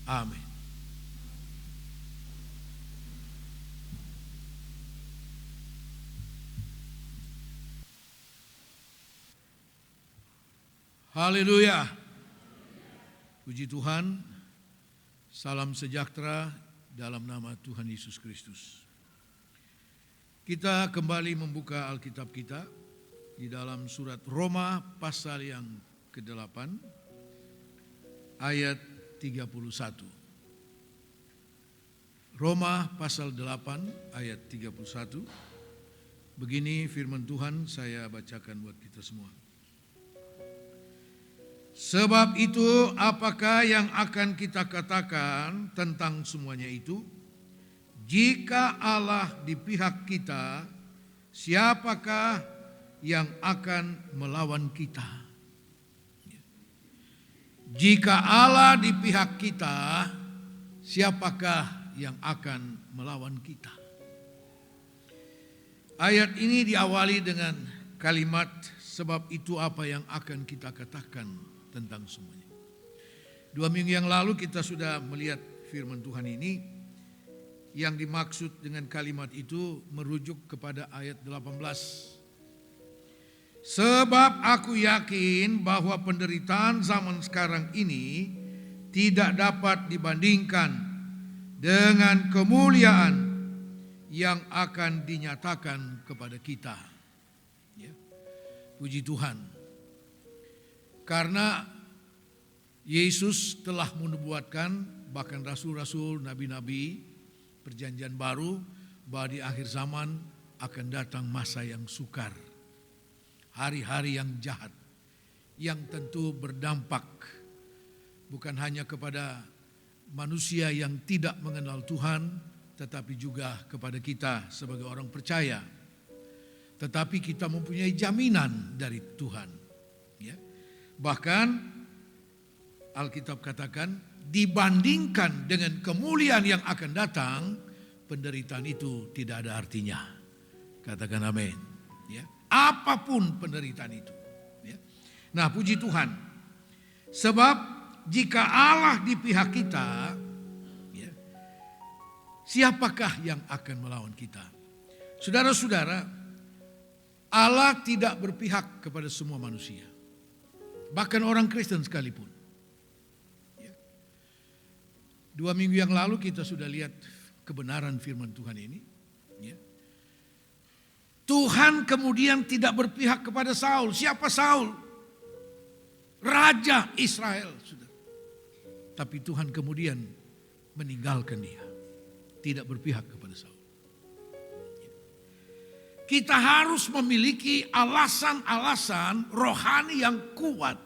Amin. Haleluya. Puji Tuhan. Salam sejahtera dalam nama Tuhan Yesus Kristus. Kita kembali membuka Alkitab kita di dalam surat Roma pasal yang ke-8 ayat 31. Roma pasal 8 ayat 31. Begini firman Tuhan, saya bacakan buat kita semua. Sebab itu apakah yang akan kita katakan tentang semuanya itu? Jika Allah di pihak kita, siapakah yang akan melawan kita? Jika Allah di pihak kita, siapakah yang akan melawan kita? Ayat ini diawali dengan kalimat, sebab itu apa yang akan kita katakan tentang semuanya. 2 minggu yang lalu kita sudah melihat firman Tuhan ini. Yang dimaksud dengan kalimat itu merujuk kepada ayat 18. Sebab aku yakin bahwa penderitaan zaman sekarang ini tidak dapat dibandingkan dengan kemuliaan yang akan dinyatakan kepada kita. Ya. Puji Tuhan. Karena Yesus telah menubuatkan, bahkan rasul-rasul, nabi-nabi perjanjian baru, bahwa di akhir zaman akan datang masa yang sukar. Hari-hari yang jahat, yang tentu berdampak bukan hanya kepada manusia yang tidak mengenal Tuhan, tetapi juga kepada kita sebagai orang percaya. Tetapi kita mempunyai jaminan dari Tuhan. Ya. Bahkan Alkitab katakan, dibandingkan dengan kemuliaan yang akan datang, penderitaan itu tidak ada artinya. Katakan amin. Ya. Apapun penderitaan itu. Ya. Nah, puji Tuhan. Sebab jika Allah di pihak kita, ya, siapakah yang akan melawan kita? Saudara-saudara, Allah tidak berpihak kepada semua manusia. Bahkan orang Kristen sekalipun. 2 minggu yang lalu kita sudah lihat kebenaran firman Tuhan ini. Ya. Tuhan kemudian tidak berpihak kepada Saul. Siapa Saul? Raja Israel. Tapi Tuhan kemudian meninggalkan dia. Tidak berpihak kepada Saul. Kita harus memiliki alasan-alasan rohani yang kuat.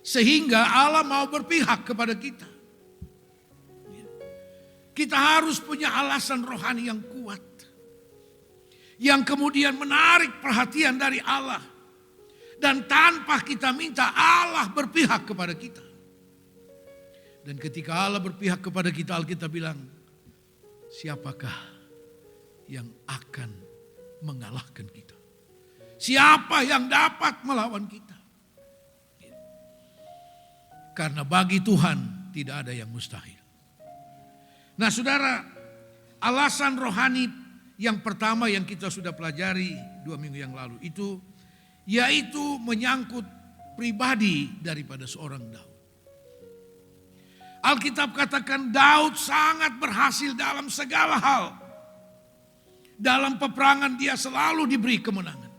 Sehingga Allah mau berpihak kepada kita. Kita harus punya alasan rohani yang kuat. Yang kemudian menarik perhatian dari Allah. Dan tanpa kita minta, Allah berpihak kepada kita. Dan ketika Allah berpihak kepada kita, Alkitab bilang, siapakah yang akan mengalahkan kita? Siapa yang dapat melawan kita? Karena bagi Tuhan tidak ada yang mustahil. Nah saudara, alasan rohani yang pertama yang kita sudah pelajari 2 minggu yang lalu itu, yaitu menyangkut pribadi daripada seorang Daud. Alkitab katakan Daud sangat berhasil dalam segala hal. Dalam peperangan dia selalu diberi kemenangan.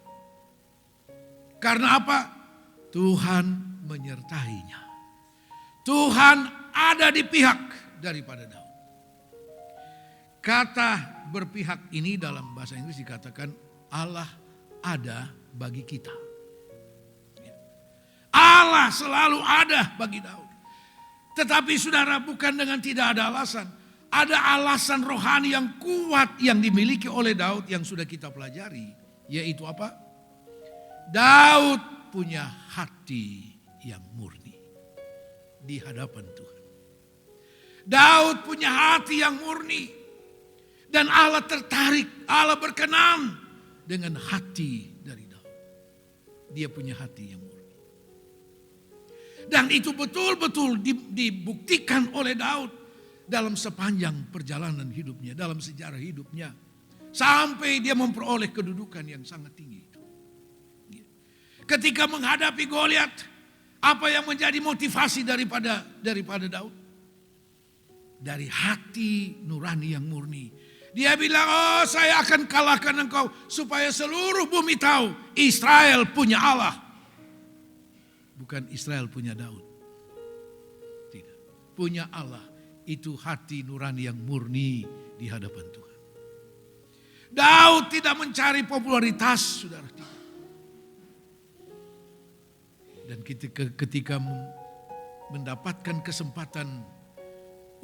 Karena apa? Tuhan menyertainya. Tuhan ada di pihak daripada Daud. Kata berpihak ini dalam bahasa Inggris dikatakan Allah ada bagi kita. Allah selalu ada bagi Daud. Tetapi saudara, bukan dengan tidak ada alasan. Ada alasan rohani yang kuat yang dimiliki oleh Daud yang sudah kita pelajari. Yaitu apa? Daud punya hati yang murni di hadapan Tuhan. Daud punya hati yang murni. Dan Allah tertarik, Allah berkenan dengan hati dari Daud. Dia punya hati yang murni. Dan itu betul-betul dibuktikan oleh Daud dalam sepanjang perjalanan hidupnya, dalam sejarah hidupnya. Sampai dia memperoleh kedudukan yang sangat tinggi itu. Ketika menghadapi Goliat, apa yang menjadi motivasi daripada Daud? Dari hati nurani yang murni. Dia bilang, oh saya akan kalahkan engkau supaya seluruh bumi tahu Israel punya Allah. Bukan Israel punya Daud. Tidak. Punya Allah. Itu hati nurani yang murni di hadapan Tuhan. Daud tidak mencari popularitas, saudara. Dan ketika mendapatkan kesempatan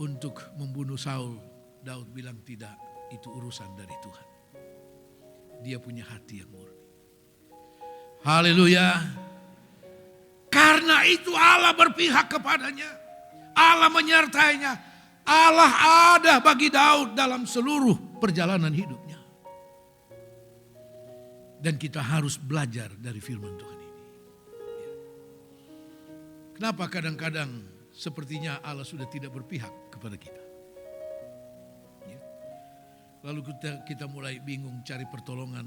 untuk membunuh Saul, Daud bilang tidak, itu urusan dari Tuhan. Dia punya hati yang murni. Haleluya. Karena itu Allah berpihak kepadanya. Allah menyertainya. Allah ada bagi Daud dalam seluruh perjalanan hidupnya. Dan kita harus belajar dari firman Tuhan ini. Kenapa kadang-kadang sepertinya Allah sudah tidak berpihak kepada kita? Lalu kita mulai bingung cari pertolongan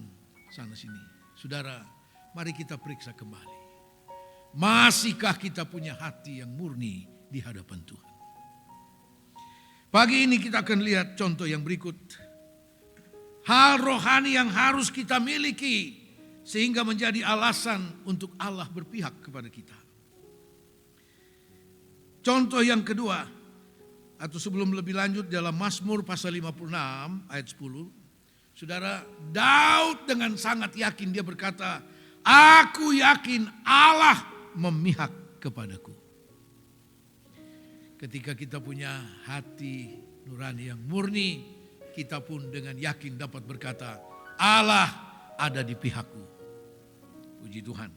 sana sini. Saudara, mari kita periksa kembali. Masihkah kita punya hati yang murni di hadapan Tuhan? Pagi ini kita akan lihat contoh yang berikut. Hal rohani yang harus kita miliki sehingga menjadi alasan untuk Allah berpihak kepada kita. Contoh yang kedua, atau sebelum lebih lanjut dalam Mazmur pasal 56 ayat 10. Saudara, Daud dengan sangat yakin dia berkata, aku yakin Allah memihak kepadaku. Ketika kita punya hati nurani yang murni, kita pun dengan yakin dapat berkata, Allah ada di pihakku. Puji Tuhan.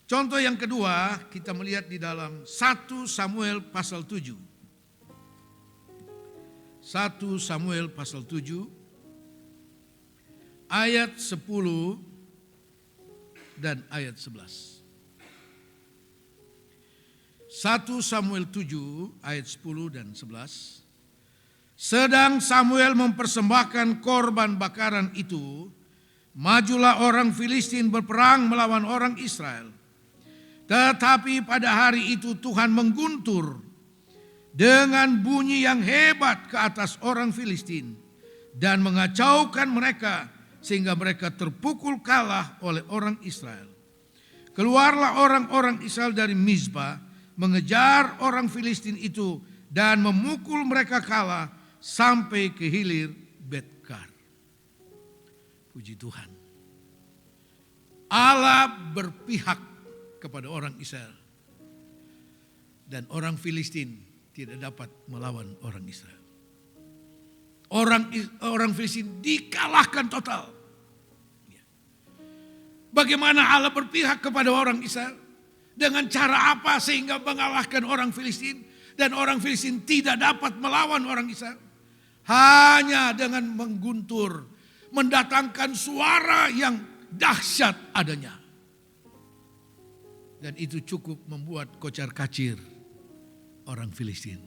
Contoh yang kedua, kita melihat di dalam 1 Samuel pasal 7. 1 Samuel pasal 7 ayat 10 dan ayat 11. 1 Samuel 7 ayat 10 dan 11. Sedang Samuel mempersembahkan korban bakaran itu, majulah orang Filistin berperang melawan orang Israel. Tetapi pada hari itu Tuhan mengguntur dengan bunyi yang hebat ke atas orang Filistin dan mengacaukan mereka sehingga mereka terpukul kalah oleh orang Israel. Keluarlah orang-orang Israel dari Mizpah mengejar orang Filistin itu dan memukul mereka kalah sampai ke hilir Betkar. Puji Tuhan. Allah berpihak kepada orang Israel. Dan orang Filistin tidak dapat melawan orang Israel. Orang Filistin dikalahkan total. Bagaimana Allah berpihak kepada orang Israel? Dengan cara apa sehingga mengalahkan orang Filistin? Dan orang Filistin tidak dapat melawan orang Israel? Hanya dengan mengguntur, mendatangkan suara yang dahsyat adanya. Dan itu cukup membuat kocar-kacir orang Filistin.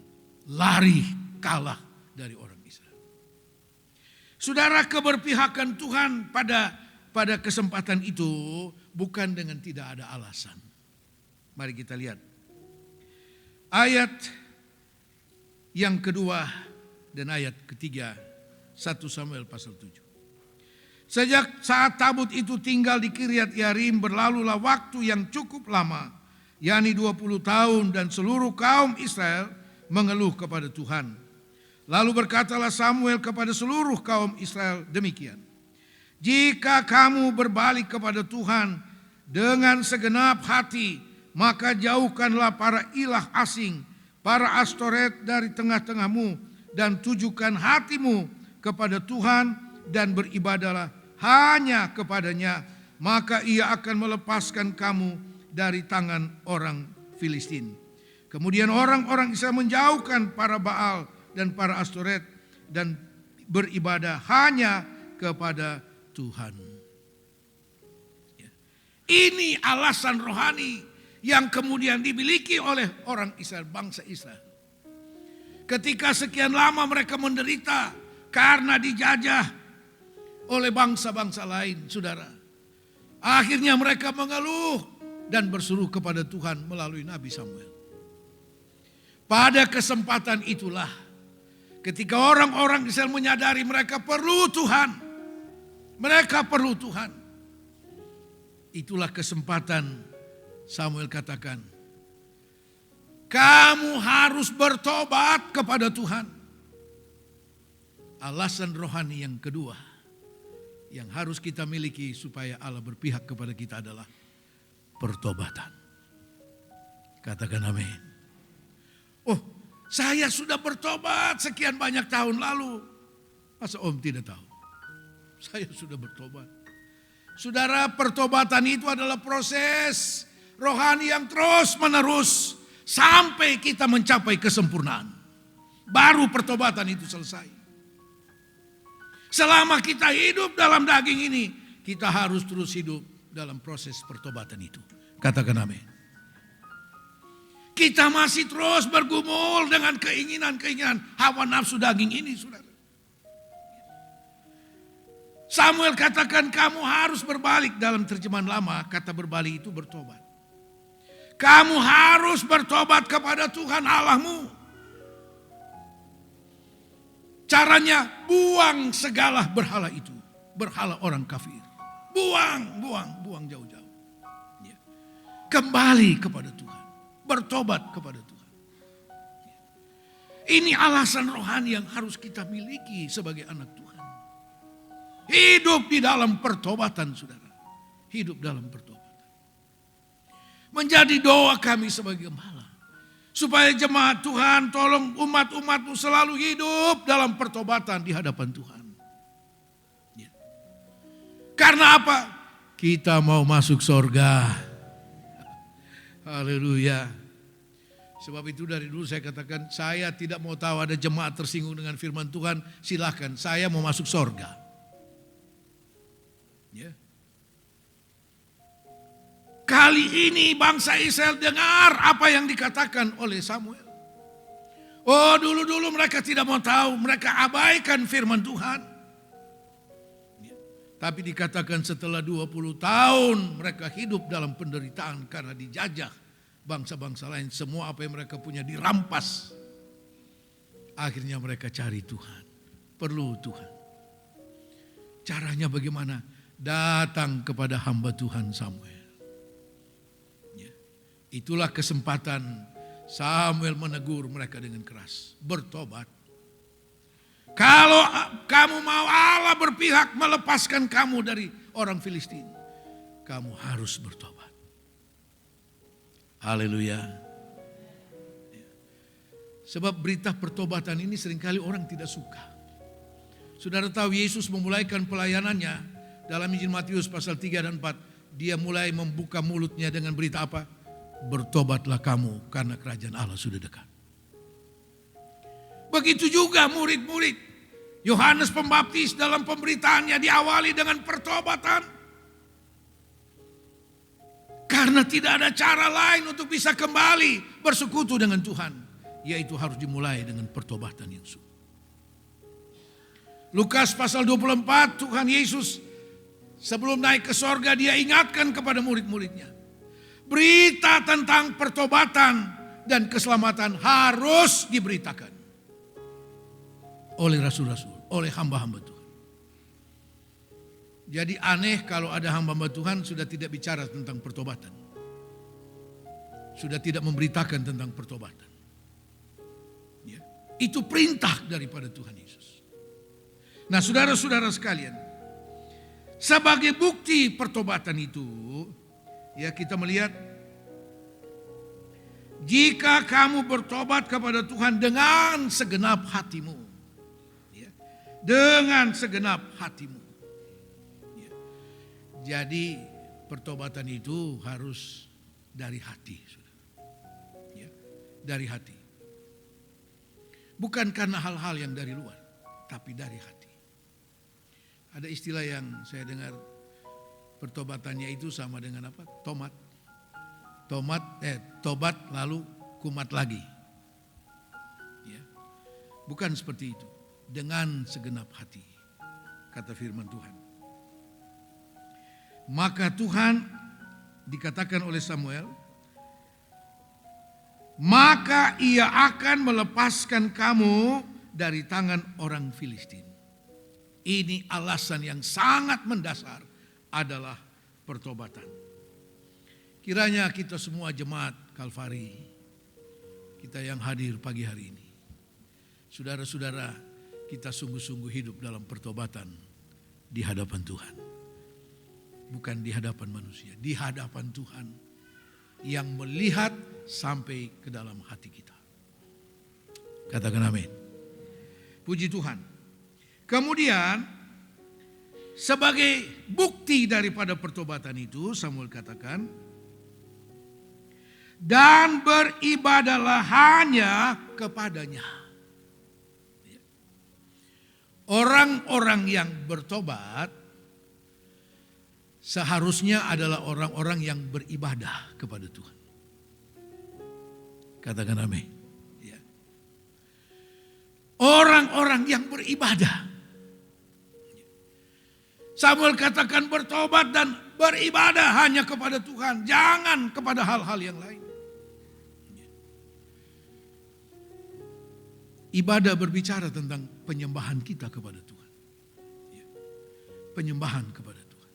Lari kalah dari orang Israel. Saudara, keberpihakan Tuhan pada kesempatan itu bukan dengan tidak ada alasan. Mari kita lihat. Ayat yang kedua dan ayat ketiga 1 Samuel pasal 7. Sejak saat tabut itu tinggal di Kiryat Yarim, berlalulah waktu yang cukup lama, yakni 20 tahun, dan seluruh kaum Israel mengeluh kepada Tuhan. Lalu berkatalah Samuel kepada seluruh kaum Israel demikian. Jika kamu berbalik kepada Tuhan dengan segenap hati, maka jauhkanlah para ilah asing, para Astoret dari tengah-tengahmu, dan tujukan hatimu kepada Tuhan dan beribadahlah hanya kepadanya, maka ia akan melepaskan kamu dari tangan orang Filistin. Kemudian orang-orang Israel menjauhkan para Baal dan para Astoret dan beribadah hanya kepada Tuhan. Ini alasan rohani yang kemudian dimiliki oleh orang Israel, bangsa Israel. Ketika sekian lama mereka menderita karena dijajah oleh bangsa-bangsa lain, saudara. Akhirnya mereka mengeluh dan berseru kepada Tuhan melalui Nabi Samuel. Pada kesempatan itulah ketika orang-orang Israel menyadari mereka perlu Tuhan. Mereka perlu Tuhan. Itulah kesempatan Samuel katakan, kamu harus bertobat kepada Tuhan. Alasan rohani yang kedua yang harus kita miliki supaya Allah berpihak kepada kita adalah pertobatan. Katakan amin. Oh, saya sudah bertobat sekian banyak tahun lalu. Masa Om tidak tahu? Saya sudah bertobat. Saudara, pertobatan itu adalah proses rohani yang terus menerus sampai kita mencapai kesempurnaan. Baru pertobatan itu selesai. Selama kita hidup dalam daging ini, kita harus terus hidup dalam proses pertobatan itu. Katakan amin. Kita masih terus bergumul dengan keinginan-keinginan hawa nafsu daging ini, saudara. Samuel katakan kamu harus berbalik. Dalam terjemahan lama, kata berbalik itu bertobat. Kamu harus bertobat kepada Tuhan Allahmu. Caranya buang segala berhala itu. Berhala orang kafir. Buang jauh-jauh. Ya. Kembali kepada Tuhan. Bertobat kepada Tuhan. Ya. Ini alasan rohani yang harus kita miliki sebagai anak Tuhan. Hidup di dalam pertobatan, saudara. Hidup dalam pertobatan. Menjadi doa kami sebagai gembala. Supaya jemaat Tuhan tolong umat-umatmu selalu hidup dalam pertobatan di hadapan Tuhan. Ya. Karena apa? Kita mau masuk surga. Haleluya. Sebab itu dari dulu saya katakan, saya tidak mau tahu ada jemaat tersinggung dengan firman Tuhan. Silahkan, saya mau masuk surga. Ya. Kali ini bangsa Israel dengar apa yang dikatakan oleh Samuel. Oh, dulu-dulu mereka tidak mau tahu, mereka abaikan firman Tuhan. Ya. Tapi dikatakan setelah 20 tahun mereka hidup dalam penderitaan karena dijajah bangsa-bangsa lain. Semua apa yang mereka punya dirampas. Akhirnya mereka cari Tuhan. Perlu Tuhan. Caranya bagaimana? Datang kepada hamba Tuhan Samuel. Ya. Itulah kesempatan Samuel menegur mereka dengan keras. Bertobat. Kalau kamu mau Allah berpihak melepaskan kamu dari orang Filistin, kamu harus bertobat. Haleluya. Ya. Sebab berita pertobatan ini seringkali orang tidak suka. Saudara tahu Yesus memulaikan pelayanannya dalam Injil Matius pasal 3 dan 4. Dia mulai membuka mulutnya dengan berita apa? Bertobatlah kamu karena kerajaan Allah sudah dekat. Begitu juga murid-murid. Yohanes Pembaptis dalam pemberitaannya diawali dengan pertobatan. Karena tidak ada cara lain untuk bisa kembali bersekutu dengan Tuhan. Yaitu harus dimulai dengan pertobatan yang sungguh. Lukas pasal 24, Tuhan Yesus sebelum naik ke sorga dia ingatkan kepada murid-muridnya. Berita tentang pertobatan dan keselamatan harus diberitakan. Oleh rasul-rasul, oleh hamba-hamba Tuhan. Jadi aneh kalau ada hamba-hamba Tuhan sudah tidak bicara tentang pertobatan. Sudah tidak memberitakan tentang pertobatan. Ya. Itu perintah daripada Tuhan Yesus. Nah saudara-saudara sekalian. Sebagai bukti pertobatan itu, ya kita melihat jika kamu bertobat kepada Tuhan dengan segenap hatimu, ya, dengan segenap hatimu. Ya. Jadi pertobatan itu harus dari hati, saudara. Ya, dari hati. Bukan karena hal-hal yang dari luar, tapi dari hati. Ada istilah yang saya dengar, pertobatannya itu sama dengan apa? Tomat. tobat lalu kumat lagi. Ya. Bukan seperti itu. Dengan segenap hati, kata firman Tuhan. Maka Tuhan, dikatakan oleh Samuel, maka ia akan melepaskan kamu dari tangan orang Filistin. Ini alasan yang sangat mendasar adalah pertobatan. Kiranya kita semua jemaat Kalvari, kita yang hadir pagi hari ini, saudara-saudara, kita sungguh-sungguh hidup dalam pertobatan di hadapan Tuhan. Bukan di hadapan manusia, di hadapan Tuhan yang melihat sampai ke dalam hati kita. Katakan amin. Puji Tuhan. Kemudian sebagai bukti daripada pertobatan itu, Samuel katakan, dan beribadahlah hanya kepadanya. Orang-orang yang bertobat seharusnya adalah orang-orang yang beribadah kepada Tuhan. Katakan amin. Ya. Orang-orang yang beribadah. Samuel katakan bertobat dan beribadah hanya kepada Tuhan. Jangan kepada hal-hal yang lain. Ibadah berbicara tentang penyembahan kita kepada Tuhan. Penyembahan kepada Tuhan.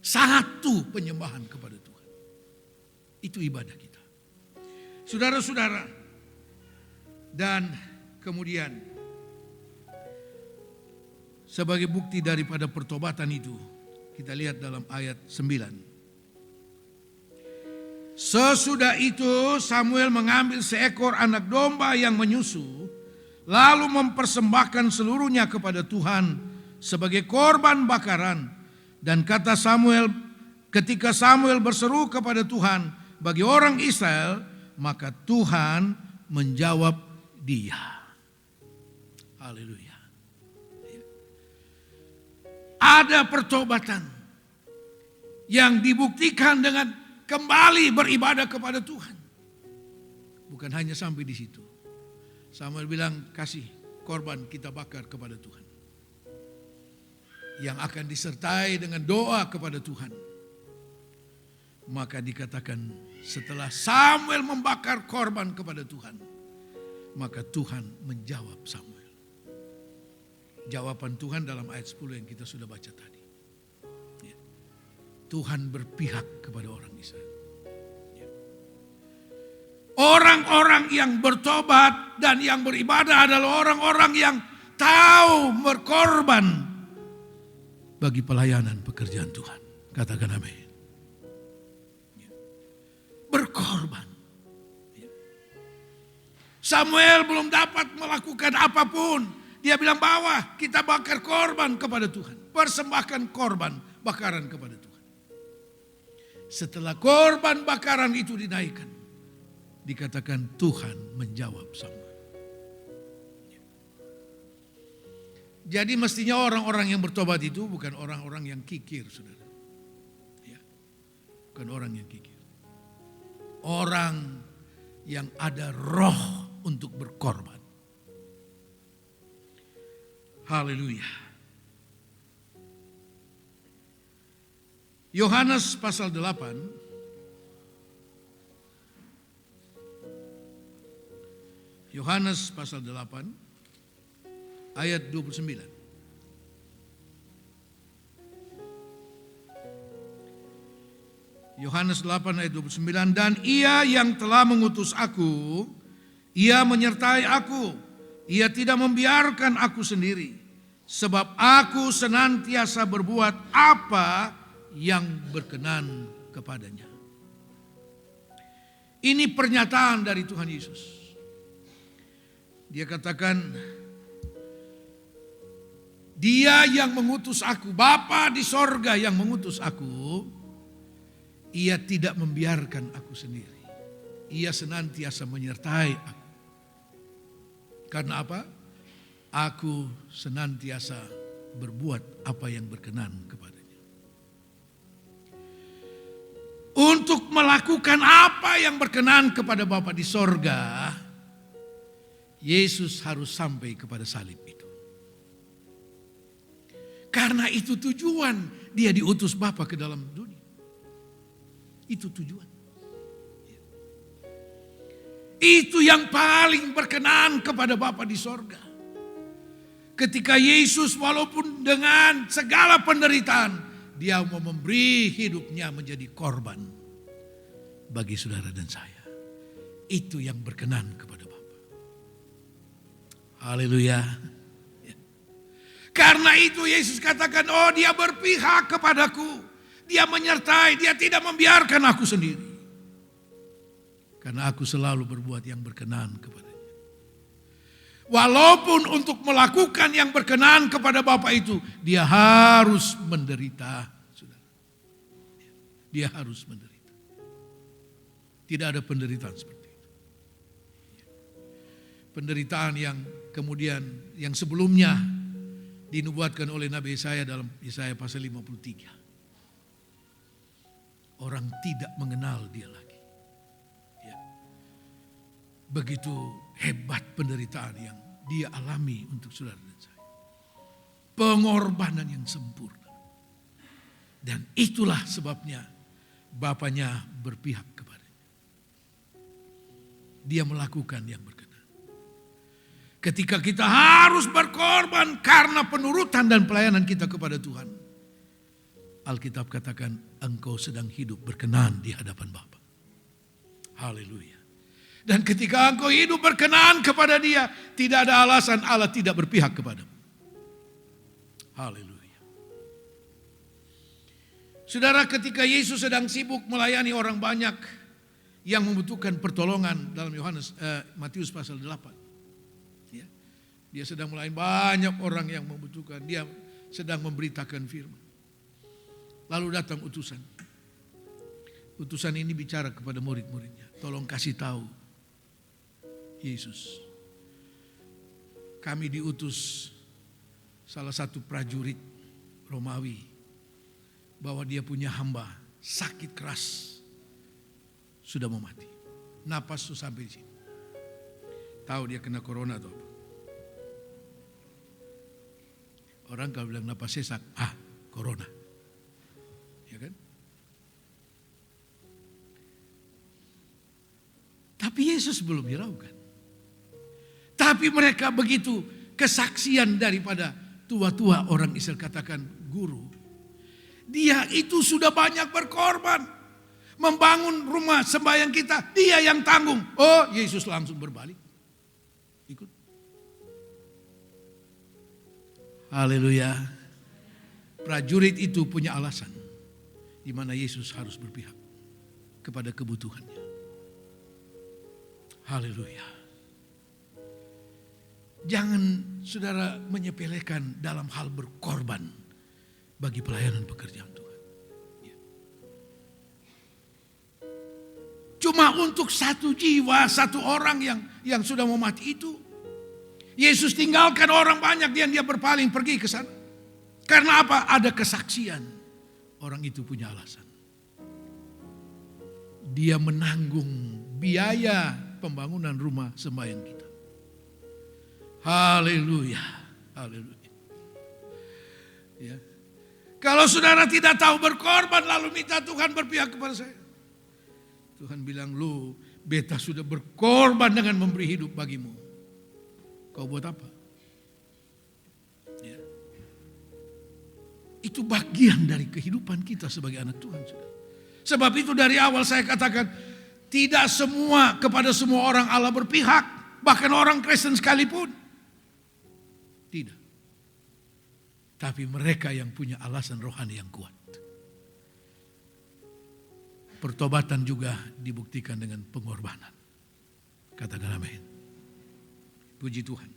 Satu penyembahan kepada Tuhan. Itu ibadah kita. Saudara-saudara, dan kemudian sebagai bukti daripada pertobatan itu, kita lihat dalam ayat 9. Sesudah itu Samuel mengambil seekor anak domba yang menyusu, lalu mempersembahkan seluruhnya kepada Tuhan sebagai korban bakaran. Dan kata Samuel, ketika Samuel berseru kepada Tuhan bagi orang Israel, maka Tuhan menjawab dia. Haleluya. Ada pertobatan yang dibuktikan dengan kembali beribadah kepada Tuhan. Bukan hanya sampai di situ. Samuel bilang, kasih korban kita bakar kepada Tuhan. Yang akan disertai dengan doa kepada Tuhan. Maka dikatakan setelah Samuel membakar korban kepada Tuhan, maka Tuhan menjawab Samuel. Jawaban Tuhan dalam ayat 10 yang kita sudah baca tadi. Ya. Tuhan berpihak kepada orang Israel. Ya. Orang-orang yang bertobat dan yang beribadah adalah orang-orang yang tahu berkorban bagi pelayanan pekerjaan Tuhan. Katakan amin. Berkorban. Samuel belum dapat melakukan apapun. Dia bilang bawa kita bakar korban kepada Tuhan. Persembahkan korban bakaran kepada Tuhan. Setelah korban bakaran itu dinaikkan, dikatakan Tuhan menjawab Samuel. Jadi mestinya orang-orang yang bertobat itu bukan orang-orang yang kikir, saudara. Ya. Bukan orang yang kikir. Orang yang ada roh untuk berkorban. Haleluya. Yohanes pasal 8. Yohanes pasal 8. Ayat 29. Yohanes 8 ayat 29. Dan ia yang telah mengutus aku, ia menyertai aku. Ia tidak membiarkan aku sendiri. Sebab aku senantiasa berbuat apa yang berkenan kepadanya. Ini pernyataan dari Tuhan Yesus. Dia katakan, Dia yang mengutus aku, Bapa di sorga yang mengutus aku, Ia tidak membiarkan aku sendiri. Ia senantiasa menyertai aku. Karena apa? Aku senantiasa berbuat apa yang berkenan kepadanya. untuk melakukan apa yang berkenan kepada Bapa di sorga, Yesus harus sampai kepada salib itu. Karena itu tujuan dia diutus Bapa ke dalam dunia. Itu tujuan. Itu yang paling berkenan kepada Bapa di sorga. Ketika Yesus walaupun dengan segala penderitaan, dia mau memberi hidupnya menjadi korban bagi saudara dan saya. Itu yang berkenan kepada Bapa. Haleluya. Karena itu Yesus katakan, oh dia berpihak kepadaku. Dia menyertai, dia tidak membiarkan aku sendiri. Karena aku selalu berbuat yang berkenan kepadanya. Walaupun untuk melakukan yang berkenan kepada Bapa itu, dia harus menderita. Saudara. Dia harus menderita. Tidak ada penderitaan seperti itu. Penderitaan yang kemudian, yang sebelumnya dinubuatkan oleh Nabi Yesaya dalam Yesaya pasal 53. Orang tidak mengenal dia lagi. Begitu hebat penderitaan yang dia alami untuk saudara dan saya. Pengorbanan yang sempurna. Dan itulah sebabnya Bapanya berpihak kepadanya. Dia melakukan yang berkenan. Ketika kita harus berkorban karena penurutan dan pelayanan kita kepada Tuhan, Alkitab katakan engkau sedang hidup berkenan di hadapan Bapa. Haleluya. Dan ketika engkau hidup berkenan kepada Dia, tidak ada alasan Allah tidak berpihak kepadamu. Haleluya. Saudara, ketika Yesus sedang sibuk melayani orang banyak yang membutuhkan pertolongan dalam Matius pasal 8. Ya, dia sedang melayani banyak orang yang membutuhkan. Dia sedang memberitakan firman. Lalu datang utusan. Utusan ini bicara kepada murid-muridnya. Tolong kasih tahu Yesus. Kami diutus salah satu prajurit Romawi bahwa dia punya hamba sakit keras, sudah mau mati. Napas tuh sampai di sini. Tahu dia kena corona atau apa? Orang kalau bilang napas sesak, corona. Ya kan? Tapi Yesus belum hiraukan. Tapi mereka begitu kesaksian daripada tua-tua orang Israel, katakan guru. Dia itu sudah banyak berkorban. Membangun rumah sembahyang kita. Dia yang tanggung. Oh, Yesus langsung berbalik. Ikut. Haleluya. Prajurit itu punya alasan. Di mana Yesus harus berpihak kepada kebutuhannya. Haleluya. Jangan saudara menyepelekan dalam hal berkorban bagi pelayanan pekerjaan Tuhan. Ya. Cuma untuk satu jiwa, satu orang yang sudah mau mati itu, Yesus tinggalkan orang banyak dan dia berpaling pergi ke sana. Karena apa? Ada kesaksian. Orang itu punya alasan. Dia menanggung biaya pembangunan rumah sembahyang kita. Haleluya. Haleluya. Ya. Kalau saudara tidak tahu berkorban lalu minta Tuhan berpihak kepada saya. Tuhan bilang, lu beta sudah berkorban dengan memberi hidup bagimu. Kau buat apa? Ya. Itu bagian dari kehidupan kita sebagai anak Tuhan. Sebab itu dari awal saya katakan, tidak semua kepada semua orang Allah berpihak. Bahkan orang Kristen sekalipun. Tidak. Tapi mereka yang punya alasan rohani yang kuat. Pertobatan juga dibuktikan dengan pengorbanan. Katakan amin. Puji Tuhan.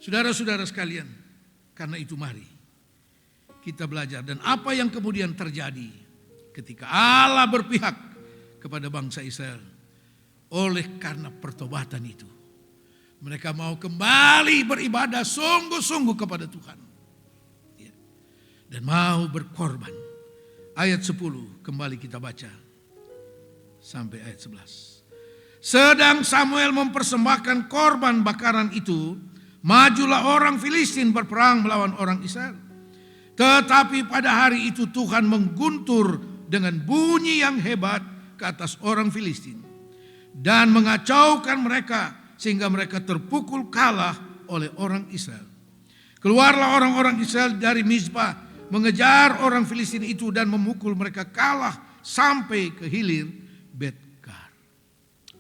Saudara-saudara sekalian, karena itu mari kita belajar. Dan apa yang kemudian terjadi ketika Allah berpihak kepada bangsa Israel. Oleh karena pertobatan itu. Mereka mau kembali beribadah sungguh-sungguh kepada Tuhan. Dan mau berkorban. ayat 10 kembali kita baca sampai ayat 11. Sedang Samuel mempersembahkan korban bakaran itu, majulah orang Filistin berperang melawan orang Israel. Tetapi pada hari itu Tuhan mengguntur dengan bunyi yang hebat ke atas orang Filistin dan mengacaukan mereka sehingga mereka terpukul kalah oleh orang Israel. Keluarlah orang-orang Israel dari Mizpah mengejar orang Filistin itu dan memukul mereka kalah sampai ke hilir Bet-kar.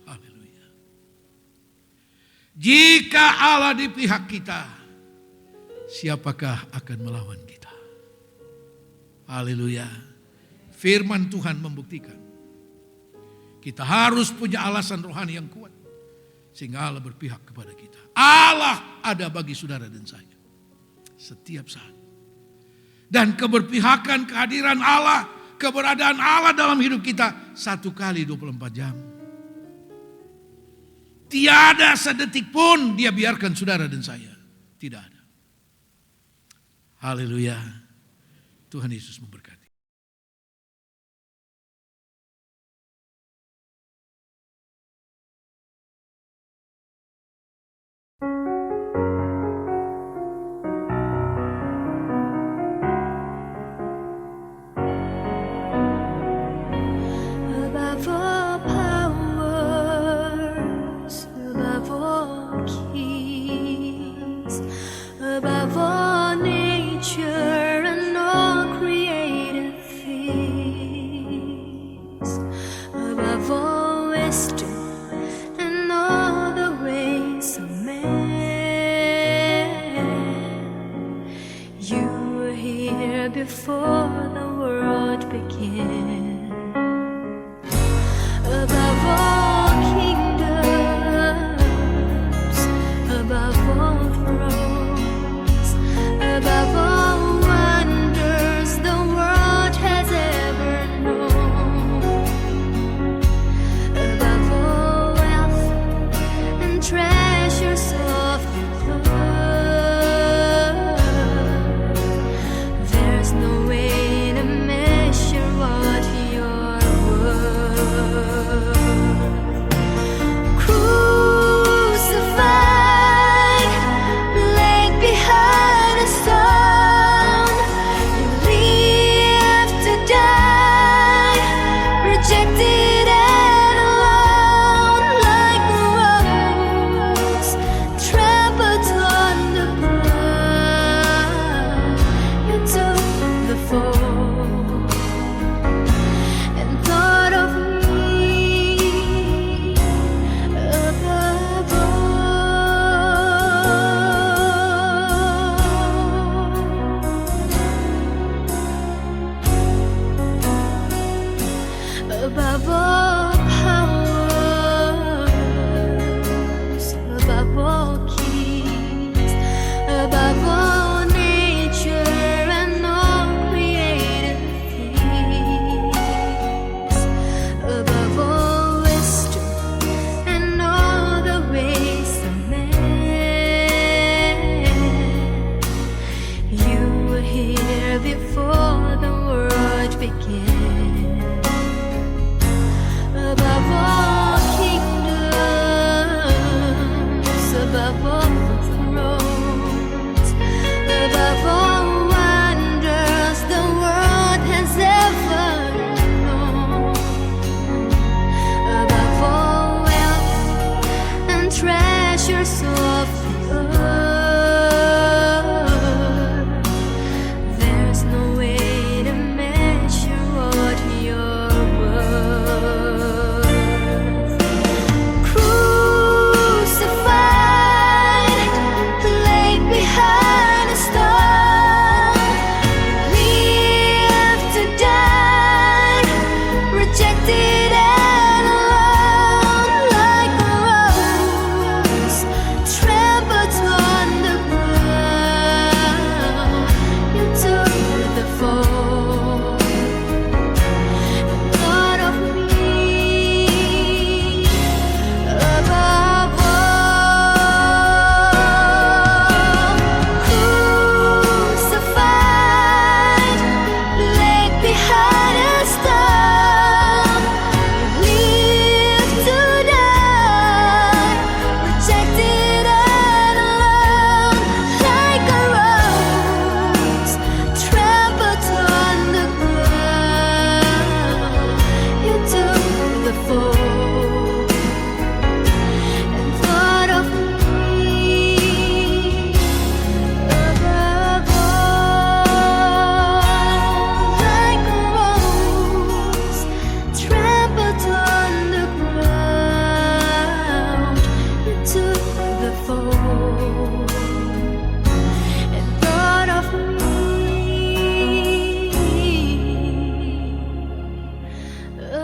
Haleluya. Jika Allah di pihak kita, siapakah akan melawan kita? Haleluya. Firman Tuhan membuktikan kita harus punya alasan rohani yang kuat sehingga Allah berpihak kepada kita. Allah ada bagi saudara dan saya setiap saat. Dan keberpihakan kehadiran Allah, keberadaan Allah dalam hidup kita 1 kali 24 jam. Tiada sedetik pun dia biarkan saudara dan saya. Tidak ada. Haleluya. Tuhan Yesus memberkati. Above all powers, above all kings, above all nature and all created things, above all wisdom and all the ways of man, you were here before the world began. Above all kingdoms, above all thrones, above all wonders the world has ever known, above all wealth and treasures of the earth, there's no way to measure what you're worth. Crucified, laid behind a stone, you lived to die, rejected and alone, like a rose trampled on the ground. You took the fall and thought of me above all. Above all powers, above all kings, above all nature and all created things, above all wisdom and all the ways of man, you were here before the world began.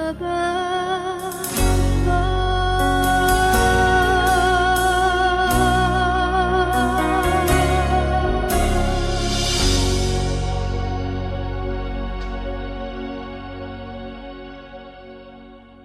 above.